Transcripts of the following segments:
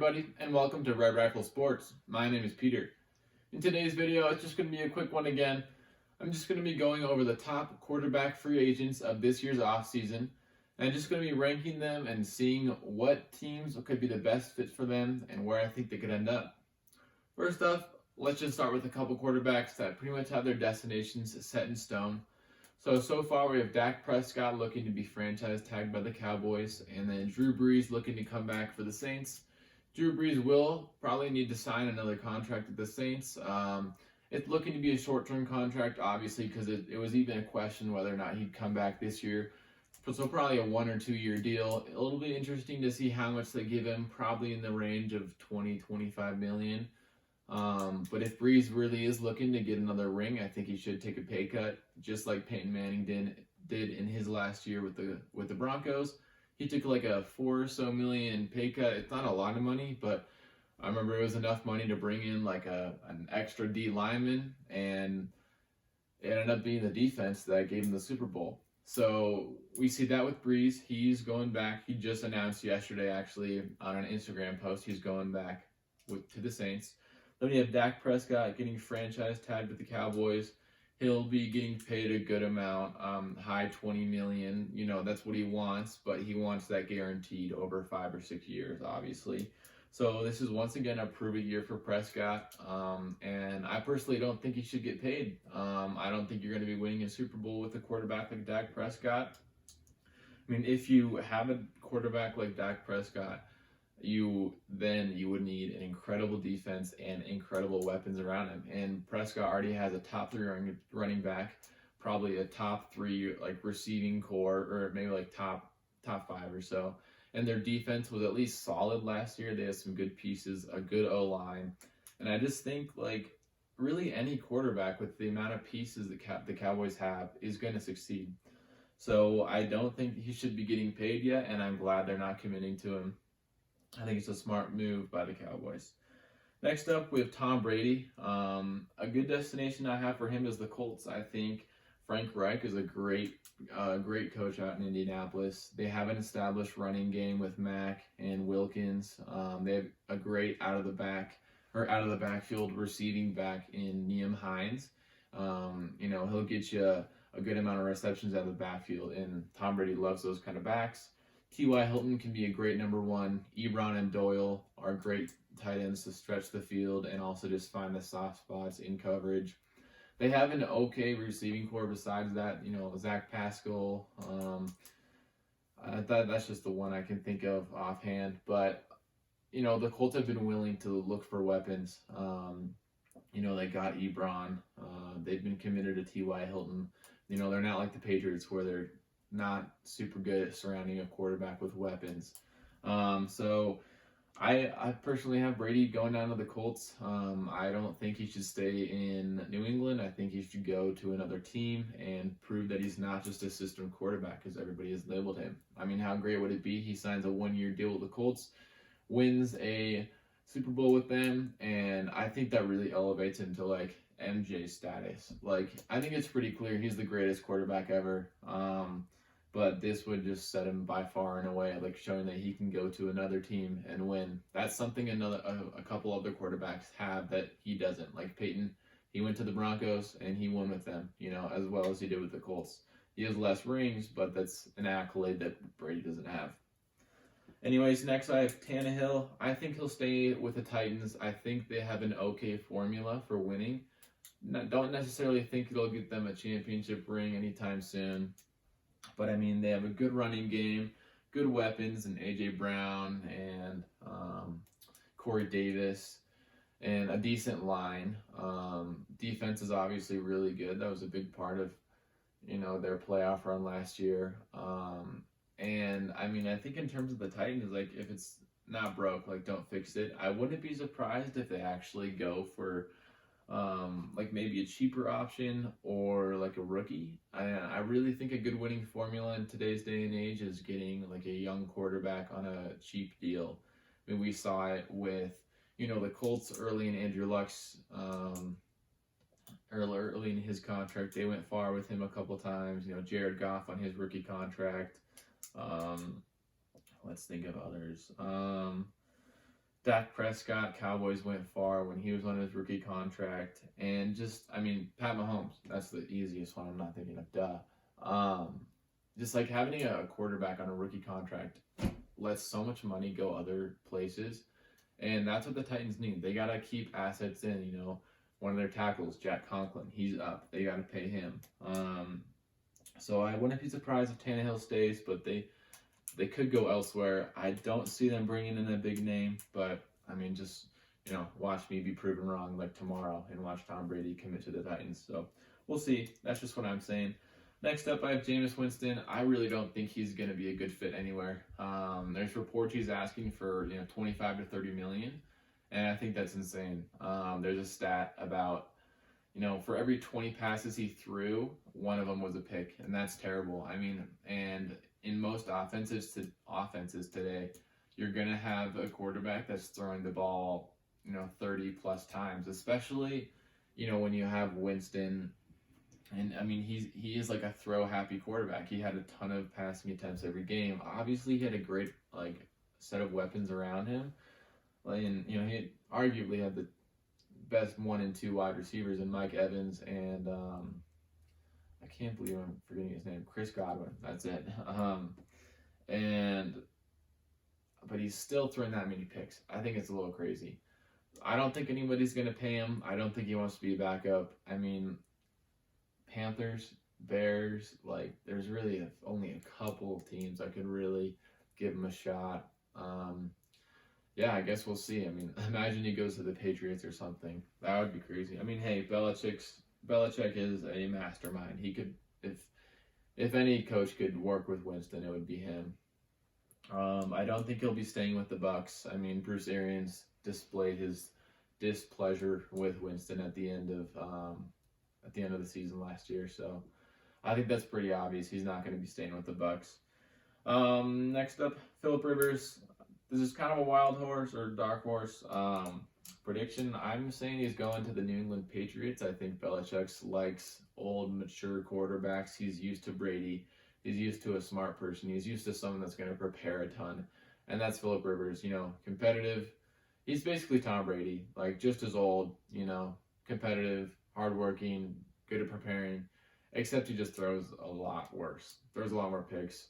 everybody, and welcome to Red Rifle Sports. My name is Peter. In today's video, it's just going to be a quick one again. I'm just going to be going over the top quarterback free agents of this year's offseason, and I'm just going to be ranking them and seeing what teams could be the best fit for them and where I think they could end up. First off, let's just start with a couple quarterbacks that pretty much have their destinations set in stone. So far we have Dak Prescott looking to be franchise tagged by the Cowboys, and then Drew Brees looking to come back for the Saints. Drew Brees will probably need to sign another contract with the Saints. It's looking to be a short-term contract, obviously, because it was even a question whether or not he'd come back this year. So probably a 1 or 2 year deal. It'll be interesting to see how much they give him, probably in the range of $20-25 million. But if Brees really is looking to get another ring, I think he should take a pay cut, just like Peyton Manning did in his last year with the Broncos. He took like a $4 million pay cut. It's not a lot of money, but I remember it was enough money to bring in like an extra D lineman, and it ended up being the defense that gave him the Super Bowl. So we see that with Brees. He's going back. He just announced yesterday, actually, on an Instagram post, he's going back to the Saints. Then we have Dak Prescott getting franchise tagged with the Cowboys. He'll be getting paid a good amount, high $20 million. You know, that's what he wants, but he wants that guaranteed over 5 or 6 years, obviously. So this is once again a prove-it year for Prescott, and I personally don't think he should get paid. I don't think you're going to be winning a Super Bowl with a quarterback like Dak Prescott. I mean, if you have a quarterback like Dak Prescott, you would need an incredible defense and incredible weapons around him. And Prescott already has a top 3 running back, probably a top 3 like receiving core, or maybe like top 5 or so. And their defense was at least solid last year. They had some good pieces, a good O-line. And I just think like really any quarterback with the amount of pieces that the Cowboys have is going to succeed. So I don't think he should be getting paid yet, and I'm glad they're not committing to him. I think it's a smart move by the Cowboys. Next up, we have Tom Brady. A good destination I have for him is the Colts. I think Frank Reich is a great coach out in Indianapolis. They have an established running game with Mack and Wilkins. They have a great out of the backfield receiving back in Nyheim Hines. He'll get you a good amount of receptions out of the backfield, and Tom Brady loves those kind of backs. T.Y. Hilton can be a great number 1. Ebron and Doyle are great tight ends to stretch the field and also just find the soft spots in coverage. They have an okay receiving core besides that. Zach Pascal. That's just the one I can think of offhand. But, the Colts have been willing to look for weapons. They got Ebron. They've been committed to T.Y. Hilton. They're not like the Patriots where they're not super good at surrounding a quarterback with weapons. So I personally have Brady going down to the Colts. I don't think he should stay in New England. I think he should go to another team and prove that he's not just a system quarterback, as everybody has labeled him. I mean, how great would it be? He signs a 1-year deal with the Colts, wins a Super Bowl with them, and I think that really elevates him to like MJ status. Like, I think it's pretty clear he's the greatest quarterback ever. But this would just set him by far and away, like showing that he can go to another team and win. That's something a couple other quarterbacks have that he doesn't. Like Peyton, he went to the Broncos and he won with them, as well as he did with the Colts. He has less rings, but that's an accolade that Brady doesn't have. Anyways, next I have Tannehill. I think he'll stay with the Titans. I think they have an okay formula for winning. Don't necessarily think it'll get them a championship ring anytime soon. But, I mean, they have a good running game, good weapons, and A.J. Brown and Corey Davis, and a decent line. Defense is obviously really good. That was a big part of, their playoff run last year. And, I mean, I think in terms of the Titans, like, if it's not broke, like, don't fix it. I wouldn't be surprised if they actually go for like maybe a cheaper option or like a rookie. I really think a good winning formula in today's day and age is getting like a young quarterback on a cheap deal. I mean, we saw it with, the Colts early in Andrew Luck's, early in his contract. They went far with him a couple times. Jared Goff on his rookie contract. Let's think of others. Dak Prescott, Cowboys went far when he was on his rookie contract. And just, I mean, Pat Mahomes, that's the easiest one I'm not thinking of, duh. Just like having a quarterback on a rookie contract lets so much money go other places. And that's what the Titans need. They got to keep assets in, One of their tackles, Jack Conklin, he's up. They got to pay him. So I wouldn't be surprised if Tannehill stays, but they could go elsewhere. I don't see them bringing in a big name, but I mean, just watch me be proven wrong like tomorrow and watch Tom Brady commit to the Titans. So we'll see. That's just what I'm saying. Next up, I have Jameis Winston. I really don't think he's going to be a good fit anywhere. There's reports he's asking for 25 to 30 million, and I think that's insane. There's a stat about for every 20 passes he threw, one of them was a pick, and that's terrible. I mean, and in most offenses today, you're going to have a quarterback that's throwing the ball, 30 plus times, especially, when you have Winston. And I mean, he is like a throw happy quarterback. He had a ton of passing attempts every game. Obviously, he had a great set of weapons around him. And he arguably had the best 1 and 2 wide receivers in Mike Evans and I can't believe I'm forgetting his name, Chris Godwin. That's it. But he's still throwing that many picks. I think it's a little crazy. I don't think anybody's going to pay him. I don't think he wants to be a backup. I mean, Panthers, Bears, there's really only a couple of teams I could really give him a shot. Yeah, I guess we'll see. I mean, imagine he goes to the Patriots or something. That would be crazy. I mean, hey, Belichick is a mastermind. He could, if any coach could work with Winston, it would be him. I don't think he'll be staying with the Bucs. I mean, Bruce Arians displayed his displeasure with Winston at the end of the season last year, so I think that's pretty obvious. He's not going to be staying with the Bucs. Next up, Phillip Rivers. This is kind of a wild horse or dark horse prediction. I'm saying he's going to the New England Patriots. I think Belichick likes old, mature quarterbacks. He's used to Brady. He's used to a smart person. He's used to someone that's going to prepare a ton. And that's Phillip Rivers, competitive. He's basically Tom Brady, just as old, competitive, hardworking, good at preparing, except he just throws a lot worse. Throws a lot more picks.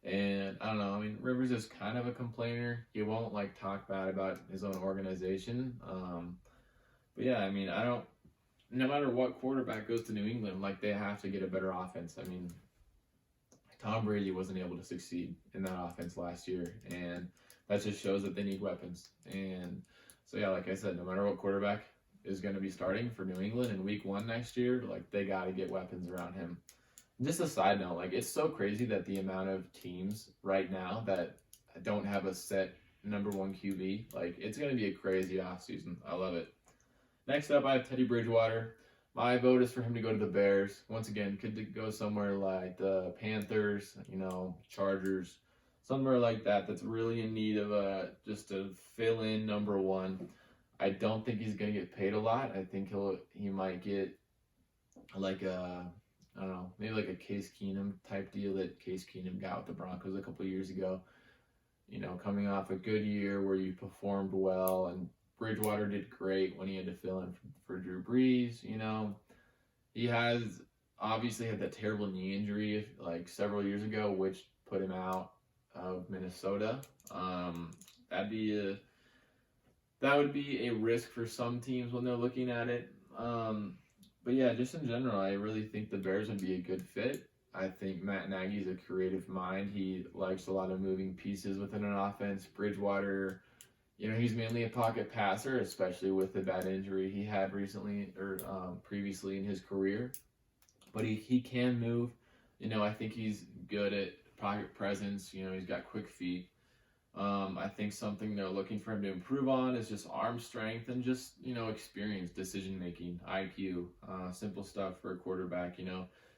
And I don't know. I mean, Rivers is kind of a complainer. He won't talk bad about his own organization. But yeah, I mean, no matter what quarterback goes to New England, they have to get a better offense. I mean, Tom Brady wasn't able to succeed in that offense last year, and that just shows that they need weapons. And so yeah, like I said, no matter what quarterback is going to be starting for New England in week 1 next year, they got to get weapons around him. Just a side note, it's so crazy that the amount of teams right now that don't have a set number 1 QB, it's going to be a crazy offseason. I love it. Next up, I have Teddy Bridgewater. My vote is for him to go to the Bears. Once again, could go somewhere like the Panthers, Chargers, somewhere like that that's really in need of just a fill-in number 1. I don't think he's going to get paid a lot. I think he might get I don't know, maybe a Case Keenum type deal that Case Keenum got with the Broncos a couple of years ago. Coming off a good year where you performed well, and Bridgewater did great when he had to fill in for Drew Brees. He has obviously had that terrible knee injury several years ago, which put him out of Minnesota. That would be a risk for some teams when they're looking at it. But yeah, just in general, I really think the Bears would be a good fit. I think Matt Nagy's a creative mind. He likes a lot of moving pieces within an offense. Bridgewater, he's mainly a pocket passer, especially with the bad injury he had recently or previously in his career. But he can move. I think he's good at pocket presence. He's got quick feet. I think something they're looking for him to improve on is just arm strength and just, experience, decision-making, IQ, simple stuff for a quarterback.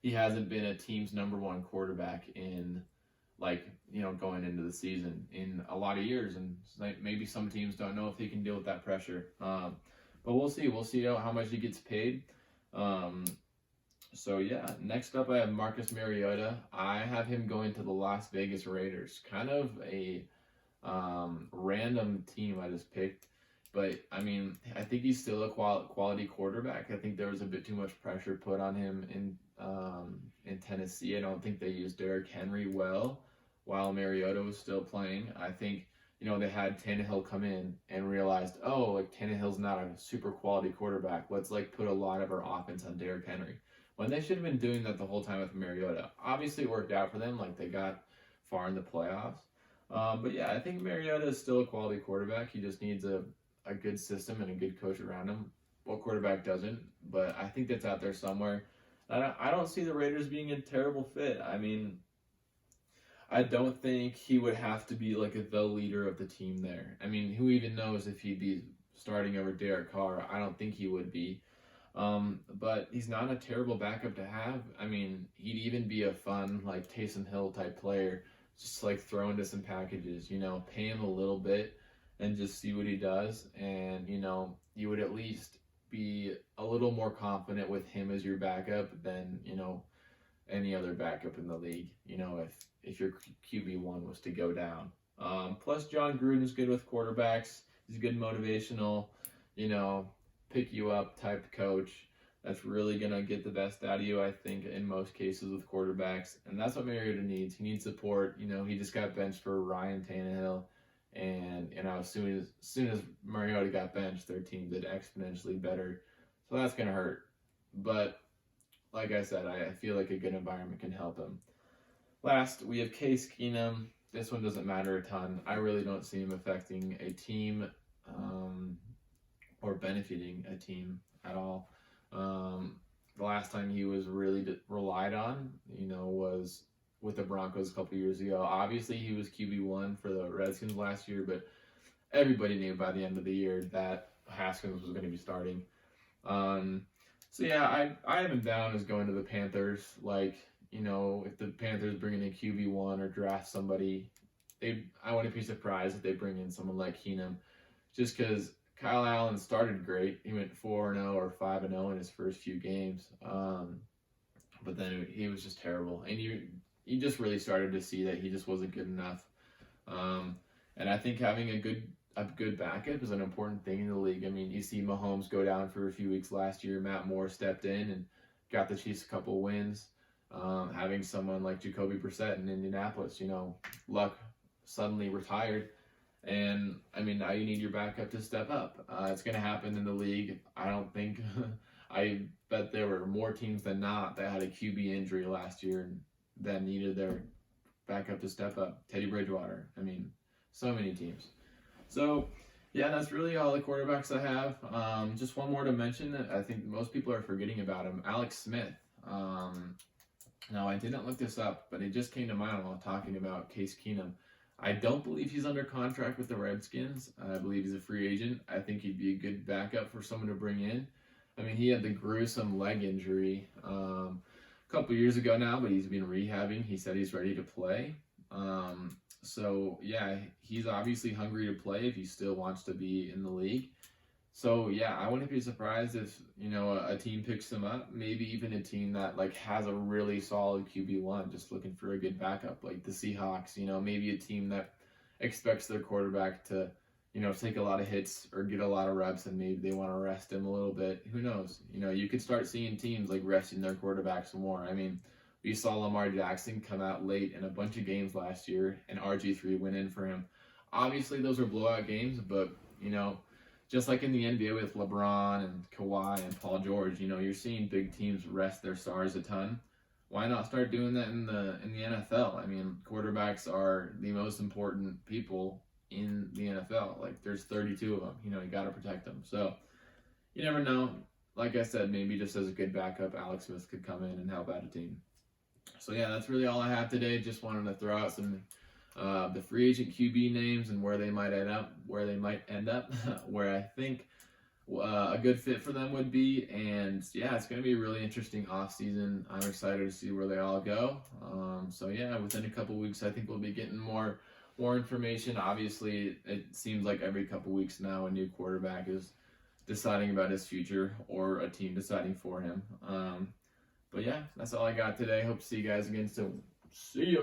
He hasn't been a team's number 1 quarterback in, going into the season in a lot of years. And maybe some teams don't know if he can deal with that pressure. But we'll see. We'll see how much he gets paid. So yeah, next up I have Marcus Mariota. I have him going to the Las Vegas Raiders. Kind of a random team I just picked. But I mean, I think he's still a quality quarterback. I think there was a bit too much pressure put on him in Tennessee. I don't think they used Derrick Henry well while Mariota was still playing. I think they had Tannehill come in and realized, oh, like Tannehill's not a super quality quarterback. Let's like put a lot of our offense on Derrick Henry. When they should have been doing that the whole time with Mariota. Obviously, it worked out for them. Like they got far in the playoffs. But yeah, I think Mariota is still a quality quarterback. He just needs a good system and a good coach around him. What quarterback doesn't? But I think that's out there somewhere. I don't see the Raiders being a terrible fit. I mean, I don't think he would have to be like the leader of the team there. I mean, who even knows if he'd be starting over Derek Carr? I don't think he would be. But he's not a terrible backup to have. I mean, he'd even be a fun, like, Taysom Hill type player. Just, like, throw into some packages, pay him a little bit and just see what he does. And, you would at least be a little more confident with him as your backup than, any other backup in the league, if your QB1 was to go down. Plus, John Gruden's good with quarterbacks. He's a good motivational, pick you up type coach that's really going to get the best out of you, I think, in most cases with quarterbacks. And that's what Mariota needs. He needs support. He just got benched for Ryan Tannehill. And, as soon as Mariota got benched, their team did exponentially better. So that's going to hurt. But like I said, I feel like a good environment can help him. Last, we have Case Keenum. This one doesn't matter a ton. I really don't see him affecting a team or benefiting a team at all. The last time he was really relied on, was with the Broncos a couple years ago. Obviously, he was QB1 for the Redskins last year, but everybody knew by the end of the year that Haskins was going to be starting. So yeah, I have him down as going to the Panthers. Like, if the Panthers bring in a QB1 or draft somebody, I wouldn't be surprised if they bring in someone like Keenum, just because Kyle Allen started great. He went 4-0 or 5-0 in his first few games, but then he was just terrible, and you just really started to see that he just wasn't good enough. And I think having a good backup is an important thing in the league. I mean, you see Mahomes go down for a few weeks last year. Matt Moore stepped in and got the Chiefs a couple wins. Having someone like Jacoby Brissett in Indianapolis, Luck suddenly retired. And, I mean, now you need your backup to step up. It's going to happen in the league. I bet there were more teams than not that had a QB injury last year and that needed their backup to step up. Teddy Bridgewater. I mean, so many teams. So, yeah, that's really all the quarterbacks I have. Just one more to mention that I think most people are forgetting about him, Alex Smith. Now, I didn't look this up, but it just came to mind while talking about Case Keenum. I don't believe he's under contract with the Redskins. I believe he's a free agent. I think he'd be a good backup for someone to bring in. I mean, he had the gruesome leg injury a couple years ago now, but he's been rehabbing. He said he's ready to play. So, yeah, he's obviously hungry to play if he still wants to be in the league. So, yeah, I wouldn't be surprised if, a team picks him up, maybe even a team that, like, has a really solid QB1, just looking for a good backup, like the Seahawks, maybe a team that expects their quarterback to, take a lot of hits or get a lot of reps, and maybe they want to rest him a little bit. Who knows? You could start seeing teams, like, resting their quarterbacks more. I mean, we saw Lamar Jackson come out late in a bunch of games last year, and RG3 went in for him. Obviously, those were blowout games, but, just like in the NBA with LeBron and Kawhi and Paul George, you're seeing big teams rest their stars a ton. Why not start doing that in the NFL? I mean, quarterbacks are the most important people in the NFL. Like, there's 32 of them. You got to protect them. So, you never know. Like I said, maybe just as a good backup, Alex Smith could come in and help out a team. So, yeah, that's really all I have today. Just wanted to throw out some the free agent QB names and where they might end up, where I think a good fit for them would be. And yeah, it's going to be a really interesting offseason. I'm excited to see where they all go. So yeah, within a couple weeks, I think we'll be getting more information. Obviously, it seems like every couple weeks now, a new quarterback is deciding about his future or a team deciding for him. But yeah, that's all I got today. Hope to see you guys again soon. See ya.